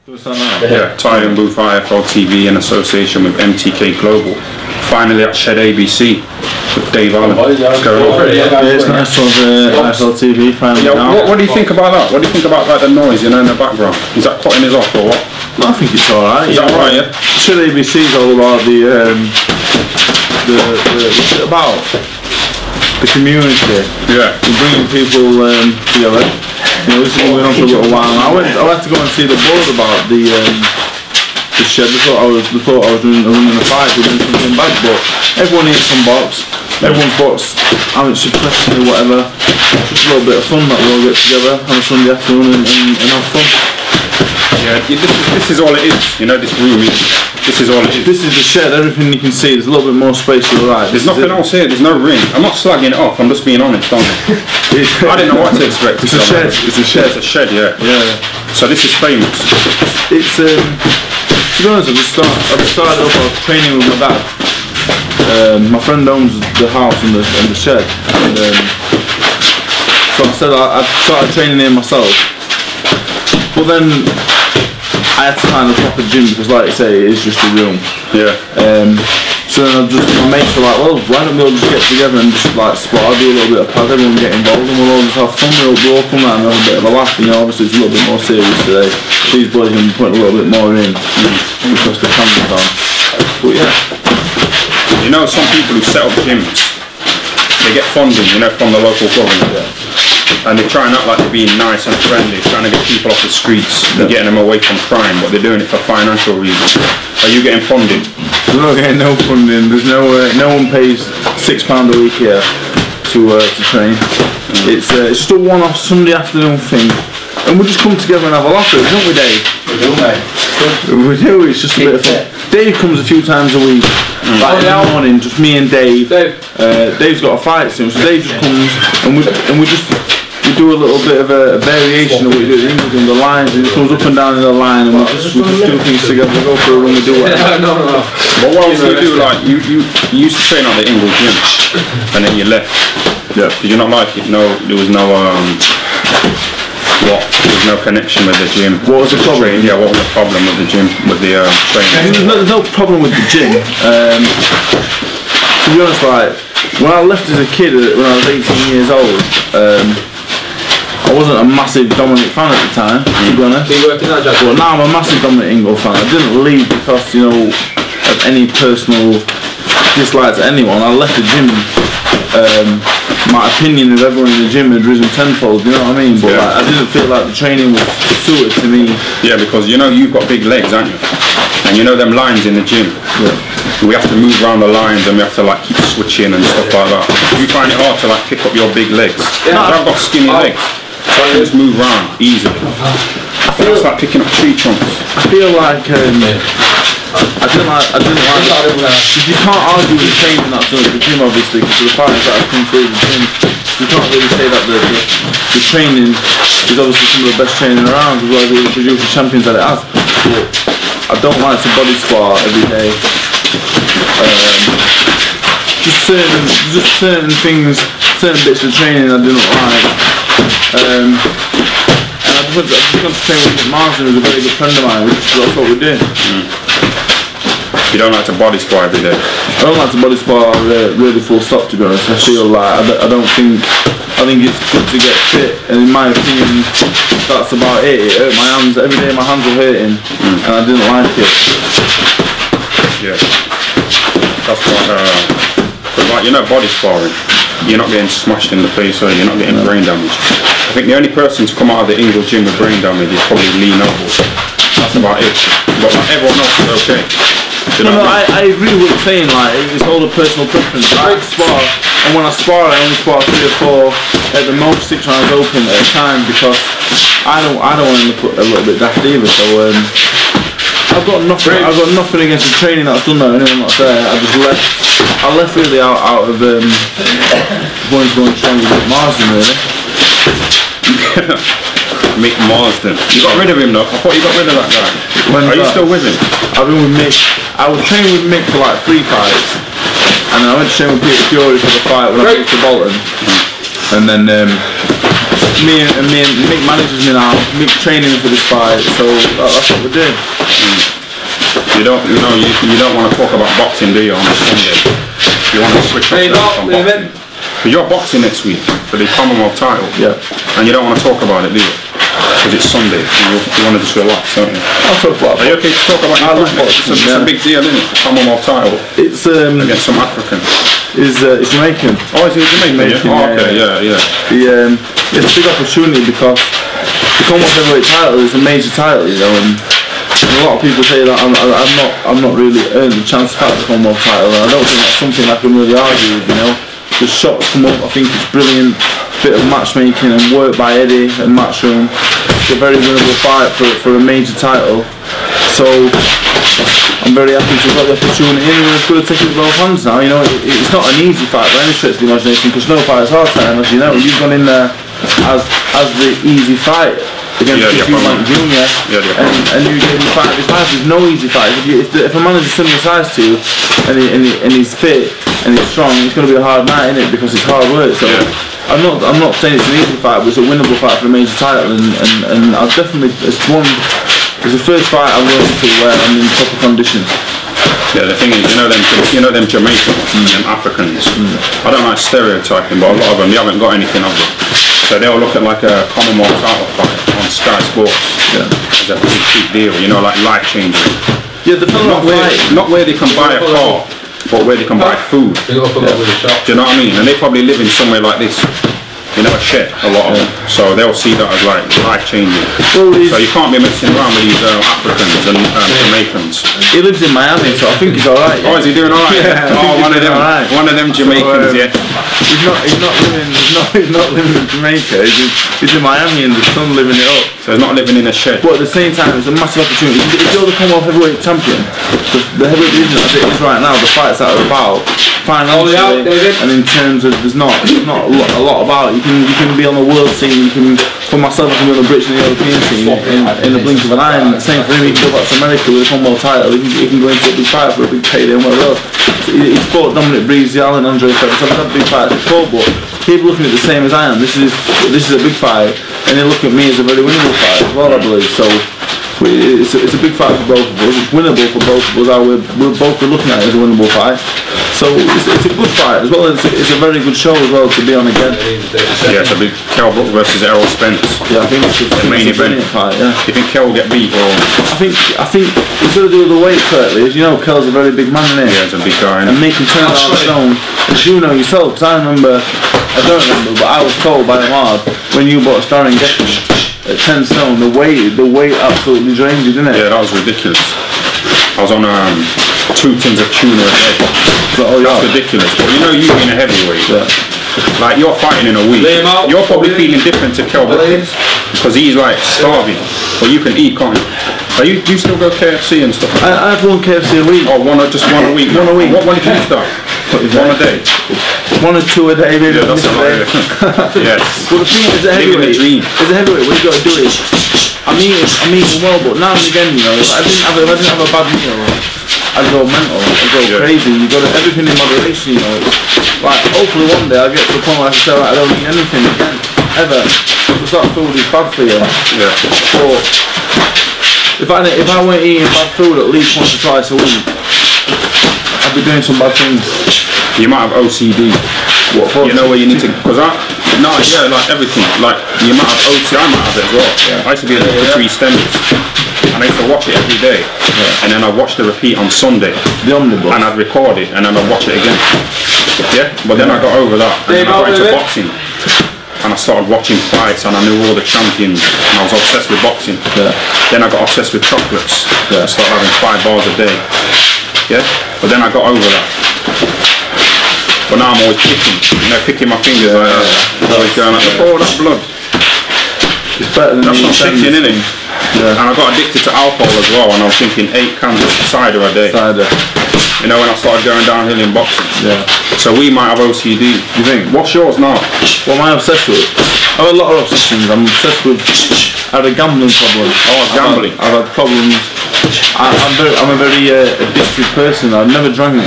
Yeah, Ty and Booth IFL TV in association with MTK Global. Finally at Shed ABC with Dave Allen. It's going over it. Yeah, it's nice to have IFL TV finally. Yeah, what do you think about that? What do you think about like the noise, you know, in the background? Is that cutting us off or what? No, I think it's alright. Is that right? Yeah. Shed ABC is all about about the community. Yeah. We're bringing people together. You know, this has been going on for a little while now. I had to go and see the board about the shed. They thought I was running a fight, doing something bad, but everyone eats some box. Everyone's box, how much suppressing or whatever. Just a little bit of fun that we all get together on a Sunday afternoon and have fun. Yeah, this is all it is. You know, this room is. This is all it is. This is the shed. Everything you can see. There's a little bit more space to the right. There's nothing else here. There's no ring. I'm not slagging it off. I'm just being honest, aren't I? I didn't know what to expect. It's a shed. It's a shed. It's a shed. Yeah. Yeah. So this is famous. It's to be honest, I started off. I was training with my dad. My friend owns the house and the shed, and so I said I started training here myself. But then I had to find a proper gym because, like you say, it is just a room. Yeah. So then my mates were like, well, why don't we all just get together and just like spar, do a little bit of pad, everyone get involved, and we'll all just have fun. We'll all come out and have a bit of a laugh. You know, obviously it's a little bit more serious today. These boys are going to be putting a little bit more in because the camera's on. But yeah. You know, some people who set up gyms, they get funding, you know, from the local government. Yeah. And they try and act like they're being nice and friendly, trying to get people off the streets and getting them away from crime, but they're doing it for financial reasons. Are you getting funding? We're not getting no funding. There's no one pays £6 a week here to train. It's just a one-off Sunday afternoon thing, and we just come together and have a laugh, don't we, Dave? We do, mate. We do. It's just a bit of fun. Dave comes a few times a week. Like in the morning, just me and Dave. Dave's got a fight soon, so Dave just comes and we do a little bit of a variation of what we do in the lines, and it comes up and down in the line, and we just do things together. We go for a run, we do whatever. No. But what else do you do? Like you used to train at the Ingle gym, and then you left. Yeah. Did you not like it? No, there was no There was no connection with the gym. What was the problem? Yeah, what was the problem with the gym, with the training? There's no problem with the gym. To be honest, like when I left as a kid, when I was 18 years old, I wasn't a massive Dominic fan at the time, to be honest. But now I'm a massive Dominic Ingle fan. I didn't leave because, you know, of any personal dislike to anyone. I left the gym. My opinion of everyone in the gym had risen tenfold, you know what I mean? But like, I didn't feel like the training was suited to me. Yeah, because you know you've got big legs, aren't you? And you know them lines in the gym. Yeah. We have to move around the lines and we have to like keep switching and stuff like that. Do you find it hard to like pick up your big legs? Yeah. I've got skinny legs, so I can just move around easily. I feel it's like picking up tree trunks. I feel like I didn't like because you can't argue with the training that's done at the gym, obviously, because of the fighters that have come through the gym. You can't really say that the training is obviously some of the best training around, as well as it produces champions that it has. But I don't like to body spar every day. Just certain things, certain bits of training I didn't like. And I just went to train with Nick Marsden, who's a very good friend of mine. That's what we're doing. You don't like to body spar every day? I don't like to body spar really full stop, to be honest. I feel like I think it's good to get fit, and in my opinion that's about it. It hurt my hands, every day my hands were hurting, and I didn't like it. Yeah. That's what, like, you know, body sparring, you're not getting smashed in the face or you're not getting brain damage. I think the only person to come out of the Ingle gym with brain damage is probably Lee Noble. That's about it. But like, everyone else is okay. No, I agree with what you're saying, like, it's all a personal preference. I spar, and when I spar, I only spar 3 or 4, at the most 6 rounds open at a time, because I don't want to look a little bit daft either, so I've got nothing against the training that's done there, anyone that's there. I left really out of wanting to go and train with Mick Marsden, really. Mick Marsden. You got rid of him though? I thought you got rid of that guy. Are you still with him? I've been with Mick. I was training with Mick for like 3 fights, and I went to train with Peter Fury for the fight when I moved to Bolton, and then me and Mick manages me now. Mick training for this fight, so that's what we're doing. You don't want to talk about boxing, do you, on a Sunday? You want to switch up on boxing. But you're boxing next week for the Commonwealth title. Yeah. And you don't want to talk about it, do you? Because it's Sunday. You want to just relax, don't you? I'll talk about it. Are you okay to talk about your fight next? It's a big deal, isn't it? The Commonwealth title. It's against some African. It's Jamaican. Oh, is it Jamaican? Yeah. Oh, okay, yeah. It's a big opportunity because the Commonwealth heavyweight title is a major title, you know, and a lot of people say that I'm not really earned the chance to fight the Commonwealth title, and I don't think that's something I can really argue with, you know. The shots come up, I think it's brilliant bit of matchmaking and work by Eddie and Matchroom. It's a very winnable fight for a major title, so I'm very happy to have got the opportunity, and we're going to take it with both hands now. You know, it's not an easy fight by any stretch of the imagination, because no fight is hard time, as you know. You've gone in there as the easy fight against Mike Jr. And you gave me fight of his life. There's no easy fight. If a man is a similar size to you and he's fit and he's strong, it's going to be a hard night, innit? Because it's hard work. So I'm not saying it's an easy fight, but it's a winnable fight for a major title, and I'll definitely it's the first fight I've learned to where I'm in proper condition. Yeah, the thing is, you know them Jamaicans and Africans. I don't like stereotyping, but a lot of them, you haven't got anything of them. So they'll look at like a Commonwealth title fight on Sky Sports as a big deal, you know, like life changing. Yeah, not where they can buy a car, but where they can buy food. Do you know what I mean? And they probably live in somewhere like this. You know, a shed, a lot of them. So they'll see that as like life changing. So you can't be messing around with these Africans and Jamaicans. He lives in Miami, so I think he's alright. Oh, is he doing alright? Yeah, one of them Jamaicans, yeah. He's not living in Jamaica. He's in Miami, and the son living it up. So he's not living in a shed. But at the same time, it's a massive opportunity. If you're the Commonwealth heavyweight champion, the heavyweight division as it is right now, the fights that are about financially, and in terms of there's not a lot about it. You can be on the world scene. You can, for myself, I can be on the British and the European scene in the blink of an eye. And the same for him. He can go back to America with a Commonwealth title. He can go into a big fight for a big payday and whatever else. He's fought Dominic Breezy, Alan, Andre Ferguson. So I've had big fights before, but people looking at it the same as I am. This is a big fight, and they look at me as a very winnable fight as well, I believe. So it's a big fight for both of us. It's winnable for both of us. We'll both be looking at it as a winnable fight. So it's a good fight as well. It's a very good show as well to be on again. Yeah, it's a big Kell Brook versus Errol Spence. Yeah, I think it's a main event fight. Yeah. Do you think Kell will get beat or? I think he's got to do the weight correctly. As you know, Kell's a very big man, isn't he? Yeah, he's a big guy. And making turn around stone. As you know yourself, because I don't remember, but I was told by Bramall when you bought Sparring at 10 stone, the weight absolutely drained you, didn't it? Yeah, that was ridiculous. I was on 2 tins of tuna a day. That's ridiculous. But you know, you being a heavyweight, like you're fighting in a week, you're probably feeling different to Kell because he's like starving. But you can eat, can't you? Do you still go KFC and stuff? I have one KFC a week. Oh, just one a week. One a week. When did you start? One a day. 1 or 2 a day, maybe. Yeah, that's a lot. Yes. Well, the thing is, as a heavyweight, what you got to do is, I'm eating well, but now and again, you know, if I didn't have a bad meal, I'd go mental, I'd go crazy. You got everything in moderation, you know. Like, hopefully one day I'll get to the point where I can say, right, I don't eat anything again, ever. Because that food is bad for you. Yeah. But if I weren't eating bad food at least once or twice a week, I'd be doing some bad things. You might have OCD. What for? You know where you need to, like everything. Like you might have OCD, I might have it as well. Yeah. I used to be addicted to 3 Stemmers, and I used to watch it every day. Yeah. And then I'd watch the repeat on Sunday. The omnibus. And I'd record it, and then I'd watch it again. Yeah. But then I got over that, and then I got into boxing. And I started watching fights, and I knew all the champions, and I was obsessed with boxing. Yeah. Then I got obsessed with chocolates. Yeah. I started having 5 bars a day. Yeah. But then I got over that. But now I'm always picking my fingers like that. Always going like, oh, that's blood. It's better than that's not chicken, isn't it? Yeah. And I got addicted to alcohol as well, and I was drinking 8 cans of cider a day. You know, when I started going downhill in boxing. Yeah. So we might have OCD. You think? What's yours now? What am I obsessed with? I have a lot of obsessions. I'm obsessed with. I had a gambling problem. Oh, gambling. I've had problems. I'm a very addicted person. I've never drank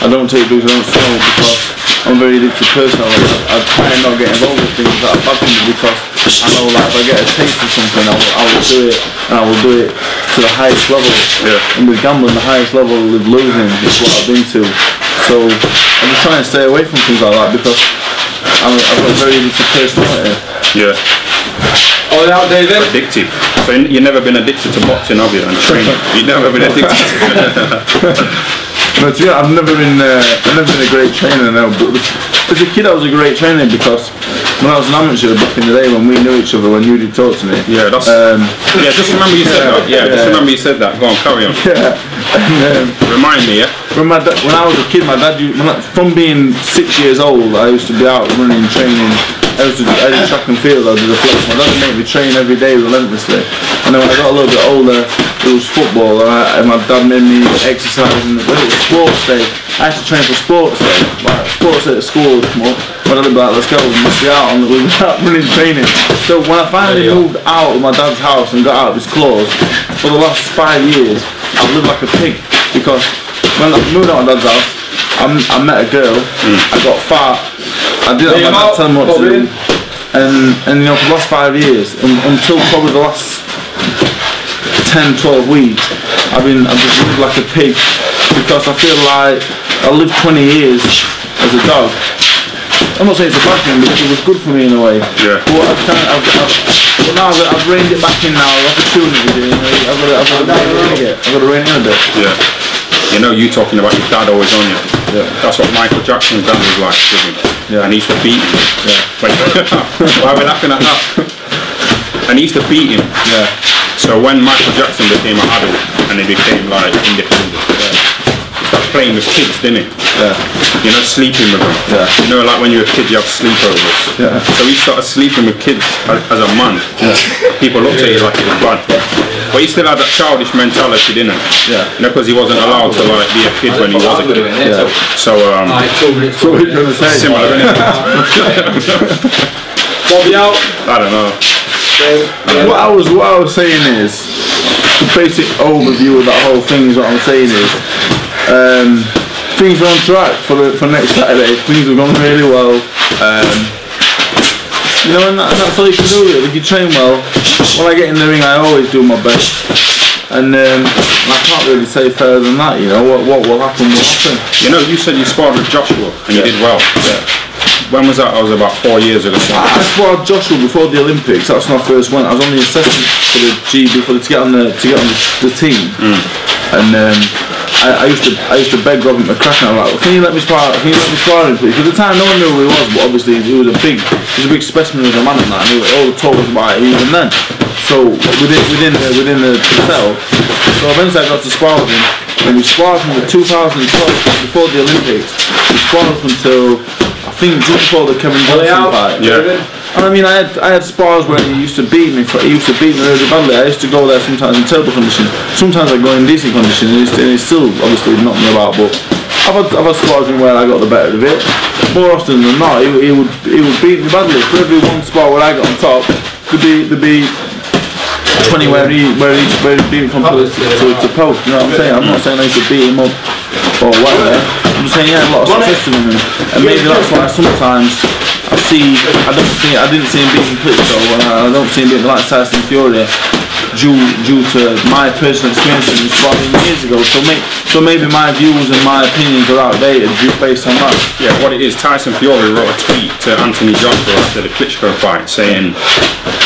I don't take drugs, I don't smoke because I'm a very addicted person. I try and not get involved with things that are bad for me because I know like if I get a taste of something, I will do it, and I will do it to the highest level. Yeah. And with gambling, the highest level with losing is what I've been to. So I'm just trying to stay away from things like that because I've got a very addicted personality. Yeah. Oh, out there then? Addicted. So you've never been addicted to boxing, have you? And training. You've never been addicted to No, to be honest, I've never been a great trainer now, but as a kid I was a great trainer because when I was an amateur back in the day when we knew each other, when you did talk to me. Yeah, that's yeah, just remember you said that. Yeah, just remember you said that. Go on, carry on. Yeah. And, remind me, yeah? When I was a kid, my dad from being 6 years old, I used to be out running, training. I did track and field, I did the flex. My dad would make me train every day relentlessly. And then when I got a little bit older, it was football, and my dad made me exercise. And when it was sports day, I had to train for sports day. Like sports day at school would come up. My dad would be like, let's go, we must be out on the running training. So when I finally moved out of my dad's house and got out of his clothes, for the last 5 years, I've lived like a pig. Because when I moved out of my dad's house, I met a girl, I got fat, I didn't have my dad tell me what to do, and you know, for the last 5 years, until probably the last 10-12 weeks, I've just lived like a pig, because I feel like I lived 20 years as a dog. I'm not saying it's a bad thing because it was good for me in a way. Yeah. But now I've reined it back in now, opportunity, I've got to rein it in a bit. Yeah. You know, you talking about your dad always on you. Yeah. That's what Michael Jackson's dad was like with him. Yeah. And he used to beat him. Yeah. Why are we laughing at that? And he used to beat him. Yeah. So when Michael Jackson became an adult and he became like independent, he started playing with kids, didn't he? Yeah. You know, sleeping with them. Yeah. You know, like when you're a kid, you have sleepovers. Yeah. So he started sleeping with kids as a man. Yeah. People looked at you like it was bad. But he still had that childish mentality, didn't he? Yeah. You know, because he wasn't allowed to like be a kid when he was a kid. Yeah. So So what are you going to say? similar, isn't it? Bobby out. I don't know. What I was saying is, the basic overview of that whole thing is what I'm saying is, things are on track for next Saturday. Things have gone really well. You know, and that's all you can do. If you train well, when I get in the ring, I always do my best. And I can't really say further than that. You know, what will happen will happen. You know, you said you sparred with Joshua and you did well. Yeah. When was that? I was about 4 years ago. I sparred Joshua before the Olympics. That's when I first went. I was on the assessment for the GB to get on the team. And I used to beg Robert McCracken. I'm like, well, can you let me spar him, please? Because at the time no one knew who he was, but obviously he was a big specimen of a man and that, and all the talk was about it even then. So within the cell, so eventually I got to spar with him, and we sparred from the 2012 before the Olympics. We sparred up until I think just before the Kevin Johnson fight. Yeah. And I mean, I had spars where he used to beat me. He used to beat me really badly. I used to go there sometimes in terrible condition. Sometimes I go in decent condition, and he's still obviously knocked me about. But I've had spars where I got the better of it. More often than not, he would beat me badly. For every one spar where I got on top, there'd be 20 where he beat me from to post. You know what I'm saying? I'm not saying I used to beat him up or whatever. I'm just saying he had a lot of success in him, and maybe that's why sometimes I didn't see him beating Klitschko, and I don't see him beating like Tyson Fury due to my personal experience in sparring years ago. So maybe my views and my opinions are outdated based on that. Yeah, what it is, Tyson Fury wrote a tweet to Anthony Joshua after the Klitschko fight saying,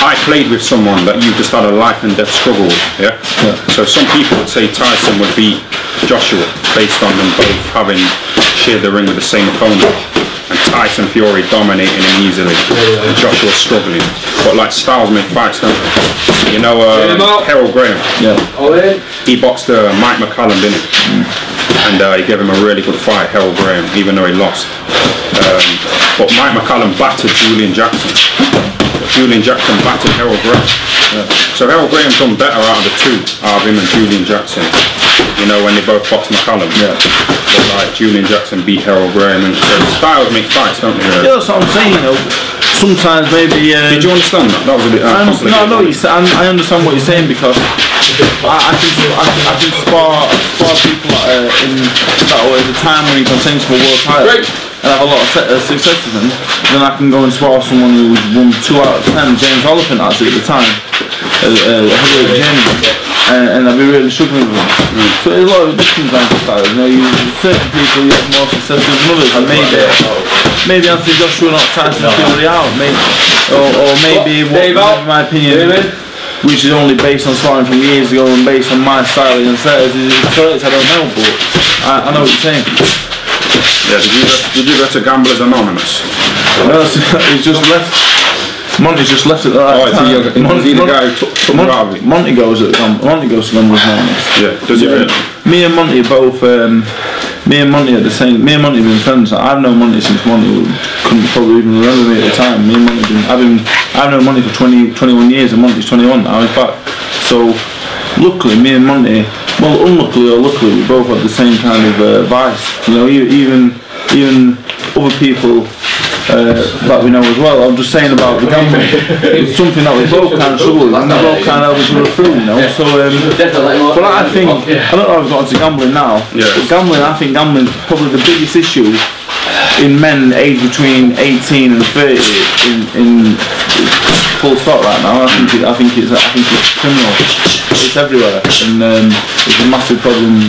I played with someone that you just had a life and death struggle with. Yeah? So some people would say Tyson would beat Joshua based on them both having shared the ring with the same opponent. And Tyson Fury dominating him easily, and Joshua struggling. But like styles make fights, don't they? You know, Harold Graham. Yeah. He boxed Mike McCallum, didn't he? And he gave him a really good fight, Harold Graham, even though he lost. But Mike McCallum battered Julian Jackson. Julian Jackson battered Harold Graham. So Harold Graham done better out of the two, out of him and Julian Jackson. You know, when they both boxed McCallum. Yeah. But like Julian Jackson beat Harold Graham, and so styles make fights, don't they? Yeah, that's what I'm saying. You know, sometimes maybe. Did you understand that? That was a bit. No, I understand what you're saying because I can spar people in that way at the time when he contends for world title and have a lot of success with him. Then I can go and spar someone who won 2 out of 10, James Oliphant actually at the time, heavyweight journeyman, and I'd be really struggling with him. So there's a lot of different kinds of styles. You know, certain people you have more success with than others, and maybe Anthony Joshua not Tyson Fury out, or maybe in my opinion, which is only based on sparring from years ago and based on my style and says is correct, I don't know, but I know what you're saying. Yeah, did you go to Gamblers Anonymous? No, he's just left. Monty's just left at the right time. Was he the guy who took Monty? Monty goes to Gamblers Anonymous. Yeah, does he really? Me and Monty both. Me and Monty are the same. Me and Monty have been friends. I've known Monty since Monty couldn't probably even remember me at the time. Me and Monty I've known Monty for 21 years, and Monty's 21 now. In fact, so luckily, me and Monty, well, unluckily or luckily, we both had the same kind of vice. You know, even other people that we know as well. I'm just saying about the gambling. It's something that we both kind of struggle with, and we both kind of help each other through, you know. So, but I think I don't know if I've got into gambling now. Yeah. But I think gambling is probably the biggest issue in men aged between 18 and 30 in full stop right now. I think it's criminal. It's everywhere, and it's a massive problem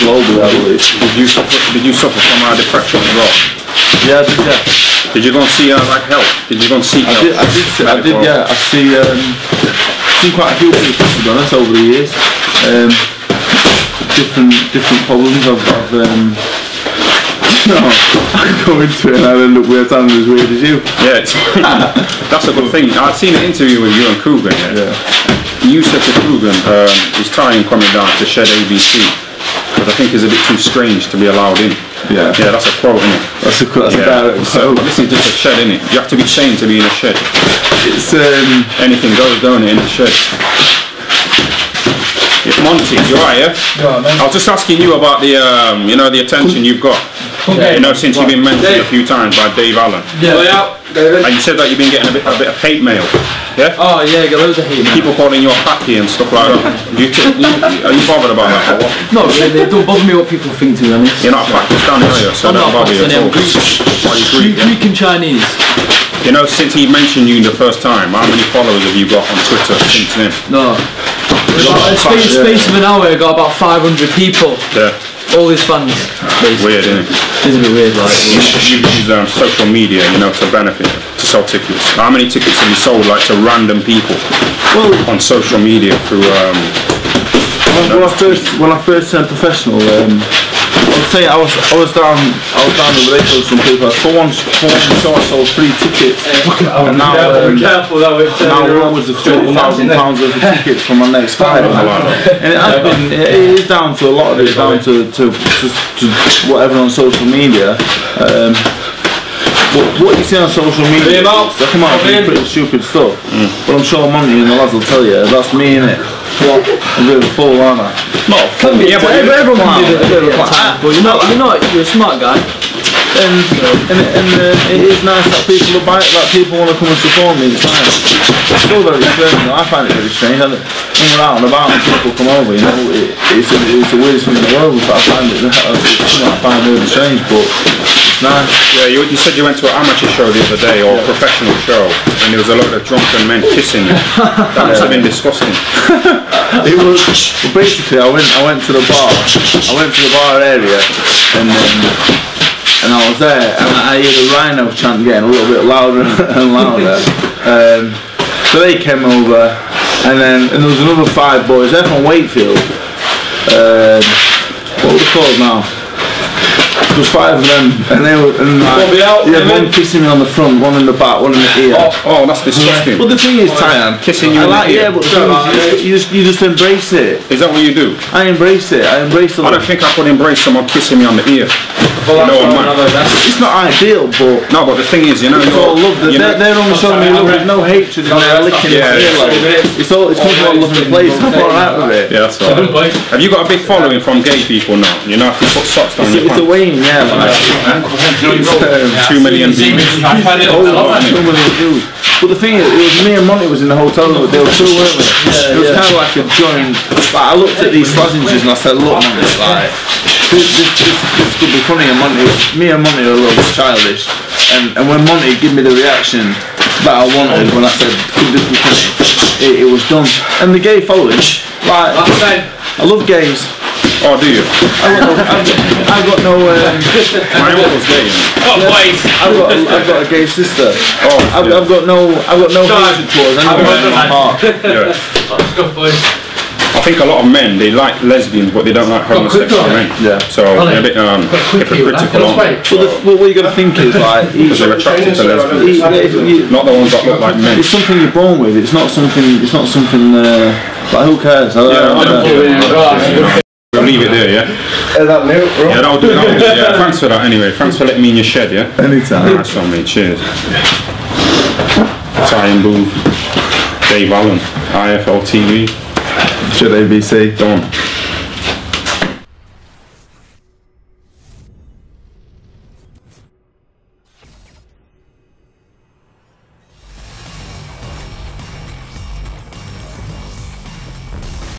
globally, I believe. Did you suffer from depression as well? Yeah, I did. Yeah. Did you go and see like help? Did you go and seek help? I did. Yeah, I've seen quite a few people, to be honest, over the years. Different problems. No, I go into it and I end up with sounding as weird as you. Yeah, that's a good thing. I'd seen an interview with you and Coogan. Yeah. You said to Coogan, his time coming down to shed ABC, because I think it's a bit too strange to be allowed in. Yeah. Yeah, that's a quote, isn't it? That's a direct quote. This is just a shed, isn't it? You have to be sane to be in a shed. It's anything goes, don't it, in a shed? Yeah, Monty, you alright, yeah? Yeah, man. I was just asking you about the, the attention you've got. Okay. Since you've been mentioned a few times by Dave Allen. Yeah. David. And you said that you've been getting a bit of hate mail. Yeah? Oh yeah, I get loads of hate mail. People calling you a packy and stuff like that. Are you bothered about that or what? No, really, it don't bother me what people think, to be honest. You're not a Pakistani, are you? So I'm not bother you. Pakistani, I'm Greek. Greek and Chinese. You know, since he mentioned you the first time, how many followers have you got on Twitter since then? No. In space of an hour, I got about 500 people. Yeah. All his fans. Basically. Weird, isn't it? It's a bit weird, like. You use social media, to benefit, to sell tickets. How many tickets have you sold, like, to random people? Well, on social media through. When I first turned professional, I would say I was down the ratio with some people. For one show I sold 3 tickets, and now upwards of £30,000 worth of tickets for my next fight. And it is down to a lot of it, down to whatever on social media. What you see on social media, they come out with pretty stupid stuff. But I'm sure Monty and the lads will tell you that's me, innit? I'm a bit of a fool, aren't I? Not a fool. Yeah, but everyone can do that. But you're a smart guy. And it is nice that people want to come and support me. It's nice. It's still very strange. I find it very strange. When we're out and about and people come over, it's the weirdest thing in the world. I find it really strange, but it's nice. Yeah, you said you went to an amateur show the other day, or a professional show, and there was a lot of drunken men kissing you. That must have been disgusting. It was basically I went to the bar area, and I was there, and I hear the Rhino chant getting a little bit louder and louder. So they came over, and there was another 5 boys. They're from Wakefield. What were they called now? There was 5 of them, and they were, and like, one kissing me on the front, one in the back, one in the ear. Oh, that's disgusting. But the thing is, Tyan, kissing you in the ear. Yeah, but the thing is, you just embrace it. Is that what you do? I embrace it. I embrace the. I don't think I could embrace someone kissing me on the ear. It's not ideal, but no. But the thing is, you know, it's all love. They're only showing me love. There's no hatred. They're licking the ear. It's coming from a loving place. I'm alright with it. Yeah, that's right. Have you got a big following from gay people now? You know, if you put socks down your pants. It's a wane, yeah. Like, 2 million views. 2 million views. But the thing is, it was me and Monty was in the hotel room. They were two, weren't we? It was kind of like a joint. Like, I looked at these lozenges and I said, "Look, Monty, like this could be funny." And Monty, me and Monty are a little childish. And when Monty gave me the reaction that I wanted when I said, "Could this be funny?" It was done. And the gay following, like, I love gays. Oh, do you? I've got no. My uncle's gay. I've got a gay sister. Oh, I've got no hatred towards anyone in my heart. Yeah. I think a lot of men, they like lesbians, but they don't like homosexual men. Yeah. So they're a bit hypocritical on it. But what you got to think is, like, because they're attracted to lesbians, not the ones that look like men. It's something you're born with. It's not something. Like, who cares? We'll leave it there, yeah? Yeah, that'll do. Yeah, thanks for that anyway. Thanks for letting me in your shed, yeah? Anytime. Nice one, mate. Cheers. Tyan Booth, Dave Allen, IFL TV. Should ABC. Done.